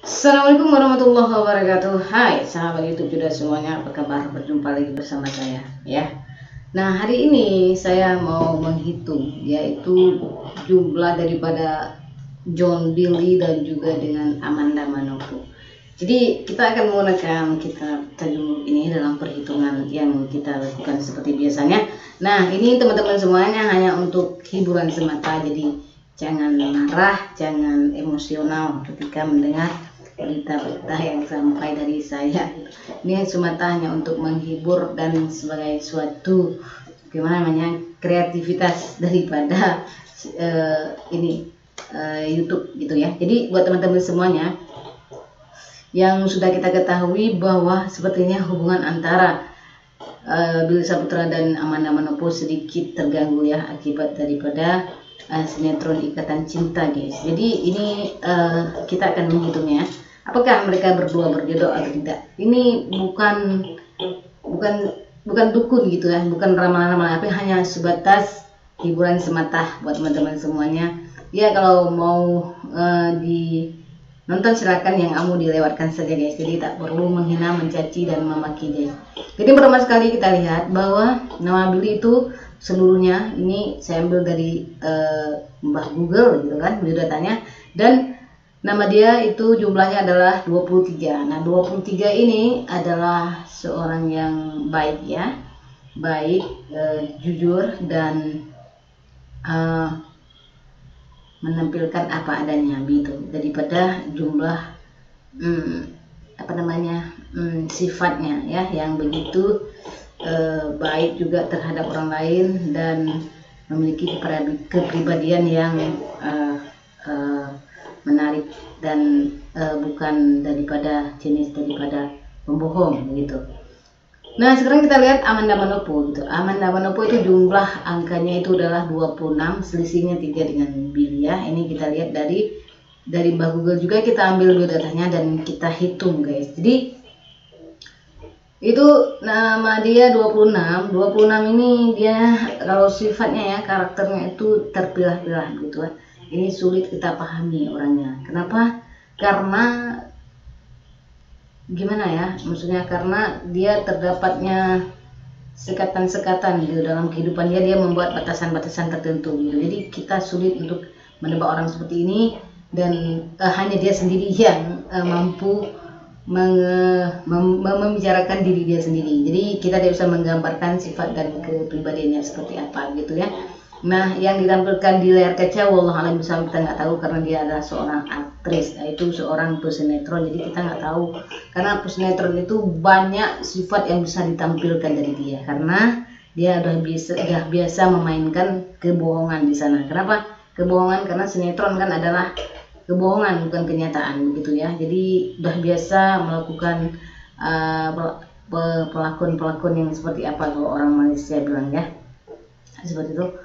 Assalamualaikum warahmatullahi wabarakatuh. Hai sahabat YouTube Juda semuanya, apa kabar? Berjumpa lagi bersama saya ya. Nah, hari ini saya mau menghitung yaitu jumlah daripada John Billy dan juga dengan Amanda Manopo. Jadi kita akan menggunakan kitab tajamul ini dalam perhitungan yang kita lakukan seperti biasanya. Nah, ini teman-teman semuanya hanya untuk hiburan semata, jadi jangan marah, jangan emosional ketika mendengar berita-berita yang sampai dari saya. Ini semata hanya untuk menghibur dan sebagai suatu kreativitas daripada YouTube gitu ya. Jadi buat teman-teman semuanya yang sudah kita ketahui bahwa sepertinya hubungan antara Billy Saputra dan Amanda Manopo sedikit terganggu ya akibat daripada sinetron Ikatan Cinta, guys. Jadi ini kita akan menghitungnya apakah mereka berdua berjodoh atau tidak. Ini bukan dukun gitu ya, bukan ramalan-ramalan, tapi hanya sebatas hiburan semata buat teman-teman semuanya. Ya, kalau mau nonton silakan, yang kamu dilewatkan saja, guys. Jadi tak perlu menghina, mencaci dan memaki, guys. Jadi pertama sekali kita lihat bahwa nama Billy itu seluruhnya ini saya ambil dari Mbah Google gitu kan, biodatanya, dan nama dia itu jumlahnya adalah 23. Nah, 23 ini adalah seorang yang baik ya, baik, jujur dan menampilkan apa adanya gitu, daripada jumlah sifatnya ya yang begitu baik juga terhadap orang lain dan memiliki kepribadian yang menarik dan bukan daripada jenis daripada pembohong gitu. Nah, sekarang kita lihat Amanda Manopo gitu. Amanda Manopo itu jumlah angkanya itu adalah 26, selisihnya 3 dengan Billy ya. Ini kita lihat dari Mbak Google juga, kita ambil biodatanya dan kita hitung, guys. Jadi itu nama dia 26. 26 ini dia kalau sifatnya ya, karakternya itu terpilah-pilah gitu ya. Ini sulit kita pahami orangnya. Kenapa? Karena gimana ya, maksudnya karena dia terdapatnya sekatan-sekatan gitu dalam kehidupan dia membuat batasan-batasan tertentu gitu. Jadi kita sulit untuk menebak orang seperti ini, dan hanya dia sendiri yang mampu membicarakan diri dia sendiri. Jadi kita tidak bisa menggambarkan sifat dan kepribadiannya seperti apa gitu ya. Nah, yang ditampilkan di layar kaca wallahualam bisa kita nggak tahu, karena dia adalah seorang aktris, yaitu seorang pesinetron. Jadi kita nggak tahu, karena pesinetron itu banyak sifat yang bisa ditampilkan dari dia, karena dia udah biasa memainkan kebohongan di sana. Kenapa kebohongan? Karena sinetron kan adalah kebohongan, bukan kenyataan begitu ya. Jadi udah biasa melakukan pelakon-pelakon yang seperti apa kalau orang Malaysia bilang ya, seperti itu.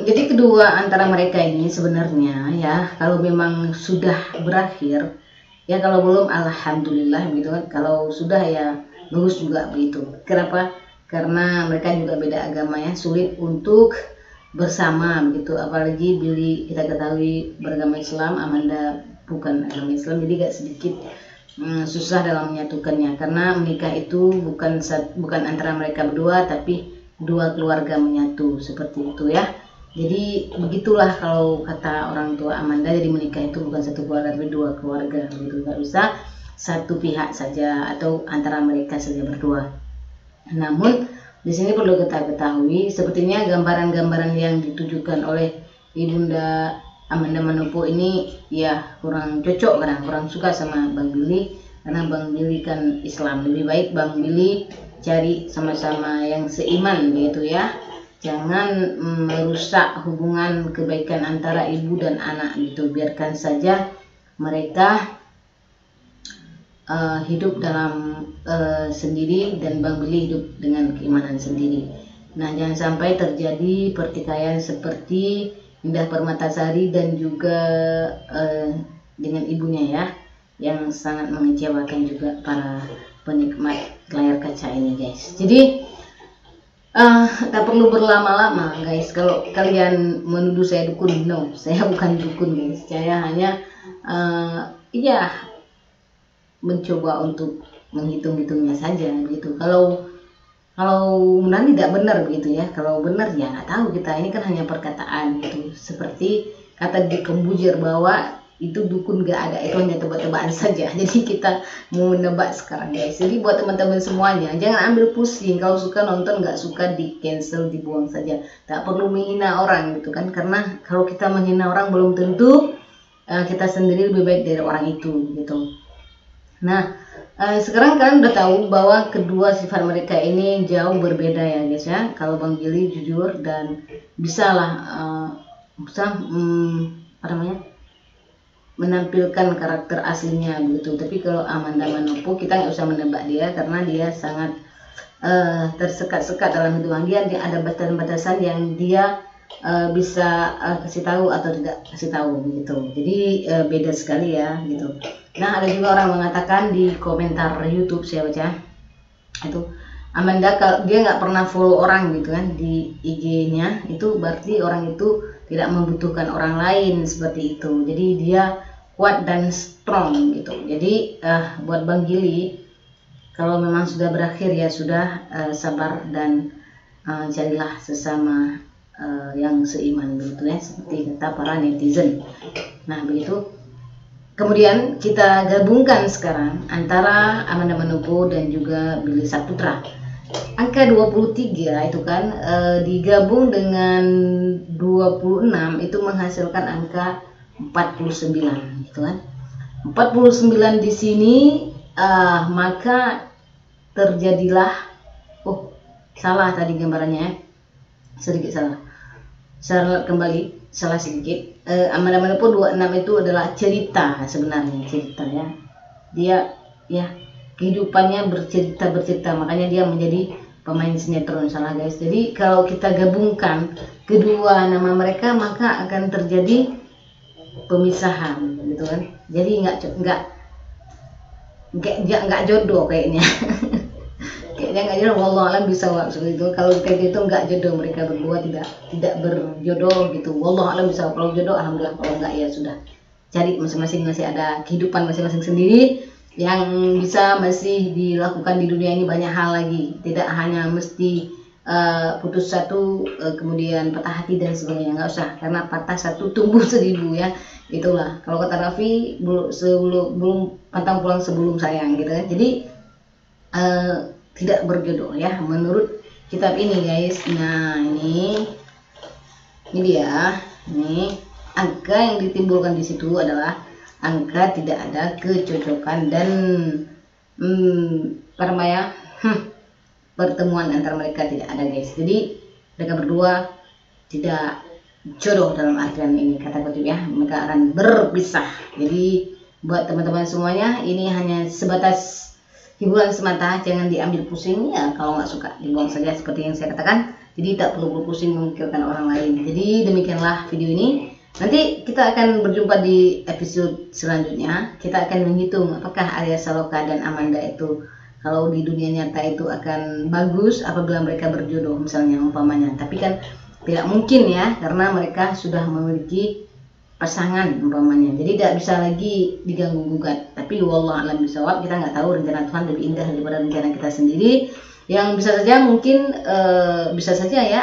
Jadi kedua antara mereka ini sebenarnya ya, kalau memang sudah berakhir ya, kalau belum alhamdulillah gitu kan, kalau sudah ya bagus juga begitu. Kenapa? Karena mereka juga beda agama ya, sulit untuk bersama begitu. Apalagi Billy kita ketahui beragama Islam, Amanda bukan agama Islam, jadi gak sedikit susah dalam menyatukannya, karena menikah itu bukan antara mereka berdua, tapi dua keluarga menyatu seperti itu ya. Jadi begitulah kalau kata orang tua Amanda, jadi menikah itu bukan satu keluarga tapi dua keluarga gitu, nggak bisa satu pihak saja atau antara mereka saja berdua. Namun di sini perlu kita ketahui, sepertinya gambaran-gambaran yang ditujukan oleh Ibunda Amanda Manopo ini ya kurang cocok, karena kurang suka sama Bang Billy, karena Bang Billy kan Islam. Lebih baik Bang Billy cari sama-sama yang seiman gitu ya, jangan merusak hubungan kebaikan antara ibu dan anak gitu. Biarkan saja mereka hidup dalam sendiri, dan Bang Billy hidup dengan keimanan sendiri. Nah, jangan sampai terjadi pertikaian seperti Indah Permatasari dan juga dengan ibunya ya, yang sangat mengecewakan juga para penikmat layar kaca ini, guys. Jadi tak perlu berlama-lama, guys. Kalau kalian menuduh saya dukun, no, saya bukan dukun, guys. Saya hanya ya mencoba untuk menghitung-hitungnya saja begitu. Kalau nanti tidak benar begitu ya, kalau benar ya nggak tahu kita, ini kan hanya perkataan gitu. Seperti kata di Kombujer bahwa itu dukun gak ada, itu hanya tebak-tebakan saja. Jadi kita mau menebak sekarang guys. Jadi buat teman-teman semuanya, jangan ambil pusing. Kalau suka nonton, nggak suka di cancel, dibuang saja. Tak perlu menghina orang gitu kan, karena kalau kita menghina orang belum tentu kita sendiri lebih baik dari orang itu gitu. Nah, sekarang kalian udah tahu bahwa kedua sifat mereka ini jauh berbeda ya guys ya. Kalau Bang Gili jujur dan bisa lah apa namanya, menampilkan karakter aslinya begitu. Tapi kalau Amanda Manopo kita nggak usah menebak dia, karena dia sangat tersekat-sekat dalam hidupan dia. Dia ada batasan-batasan yang dia bisa kasih tahu atau tidak kasih tahu begitu. Jadi beda sekali ya gitu. Nah, ada juga orang mengatakan di komentar YouTube saya baca itu, Amanda kalau dia nggak pernah follow orang gitu kan di IG-nya, itu berarti orang itu tidak membutuhkan orang lain seperti itu. Jadi dia kuat dan strong gitu. Jadi buat Bang Gili, kalau memang sudah berakhir ya sudah, sabar dan carilah sesama yang seiman begitu ya, seperti kata para netizen. Nah begitu. Kemudian kita gabungkan sekarang antara Amanda Manopo dan juga Billy Saputra. Angka 23 itu kan digabung dengan 26 itu menghasilkan angka 49 gitu kan. 49 di sini maka terjadilah, salah tadi gambarannya, sedikit salah. Saya kembali, salah sedikit. Amanda Manopo 26 itu adalah cerita, sebenarnya cerita ya. Dia ya kehidupannya bercerita, makanya dia menjadi pemain sinetron, salah guys. Jadi kalau kita gabungkan kedua nama mereka maka akan terjadi pemisahan gitu kan. Jadi nggak jodoh kayaknya. Kayaknya nggak jodoh, wallahualam bisawab seperti itu. Kalau kayak gitu nggak jodoh, mereka berdua tidak berjodoh gitu. Wallahualam bisawab. Kalau jodoh alhamdulillah, kalau nggak ya sudah, cari masing-masing, masih ada kehidupan masing-masing sendiri yang bisa masih dilakukan di dunia ini. Banyak hal lagi, tidak hanya mesti putus satu kemudian patah hati dan sebagainya, nggak usah, karena patah satu tumbuh 1000 ya. Itulah kalau kata Raffi, belum pantang pulang sebelum sayang gitu kan. Jadi tidak berjodoh ya menurut kitab ini guys. Nah ini dia, ini angka yang ditimbulkan di situ adalah angka tidak ada kecocokan dan pertemuan antara mereka tidak ada guys. Jadi mereka berdua tidak jodoh dalam artian ini, kata kutip ya, mereka akan berpisah. Jadi buat teman-teman semuanya, ini hanya sebatas hiburan semata, jangan diambil pusing ya. Kalau nggak suka dibuang saja seperti yang saya katakan. Jadi tak perlu berpusing memikirkan orang lain. Jadi demikianlah video ini. Nanti kita akan berjumpa di episode selanjutnya. Kita akan menghitung apakah Arya Saloka dan Amanda itu kalau di dunia nyata itu akan bagus apabila mereka berjodoh misalnya umpamanya. Tapi kan tidak mungkin ya, karena mereka sudah memiliki pasangan umpamanya, jadi tidak bisa lagi diganggu gugat. Tapi wallahualam bisawab, kita nggak tahu, rencana Tuhan lebih indah daripada rencana kita sendiri. Yang bisa saja mungkin bisa saja ya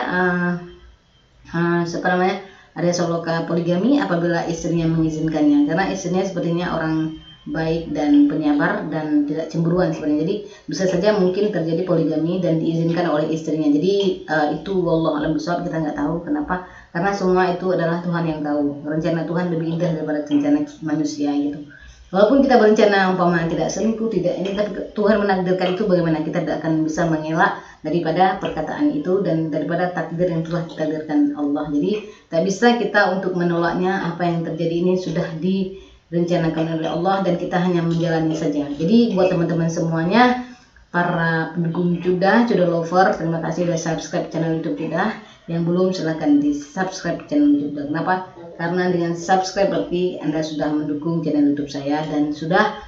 Arya Saloka poligami apabila istrinya mengizinkannya, karena istrinya sepertinya orang baik dan penyabar dan tidak cemburuan sebenarnya. Jadi bisa saja mungkin terjadi poligami dan diizinkan oleh istrinya. Jadi itu wallahualam bisawab, kita nggak tahu. Kenapa? Karena semua itu adalah Tuhan yang tahu. Rencana Tuhan lebih indah daripada rencana manusia gitu. Walaupun kita berencana umpama tidak selingkuh, tidak ini, tapi Tuhan menakdirkan itu bagaimana, kita tidak akan bisa mengelak daripada perkataan itu dan daripada takdir yang telah ditakdirkan Allah. Jadi tak bisa kita untuk menolaknya. Apa yang terjadi ini sudah direncanakan oleh Allah dan kita hanya menjalani saja. Jadi buat teman-teman semuanya, para pendukung Cudah lover, terima kasih sudah subscribe channel YouTube Cudah. Yang belum silahkan di subscribe channel YouTube. Kenapa? Karena dengan subscribe berarti Anda sudah mendukung channel YouTube saya dan sudah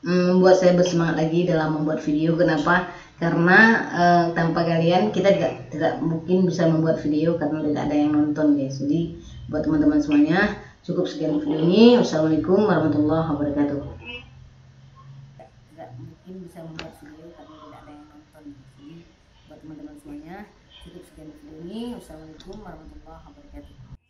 membuat saya bersemangat lagi dalam membuat video. Kenapa? Karena tanpa kalian kita tidak mungkin bisa membuat video, karena tidak ada yang nonton guys. Jadi buat teman-teman semuanya, Cukup sekian video ini. Wassalamualaikum warahmatullahi wabarakatuh. Tidak mungkin bisa membuat video karena tidak ada yang nonton. Jadi buat teman-teman semuanya, cukup sekian video ini. Wassalamualaikum warahmatullahi wabarakatuh.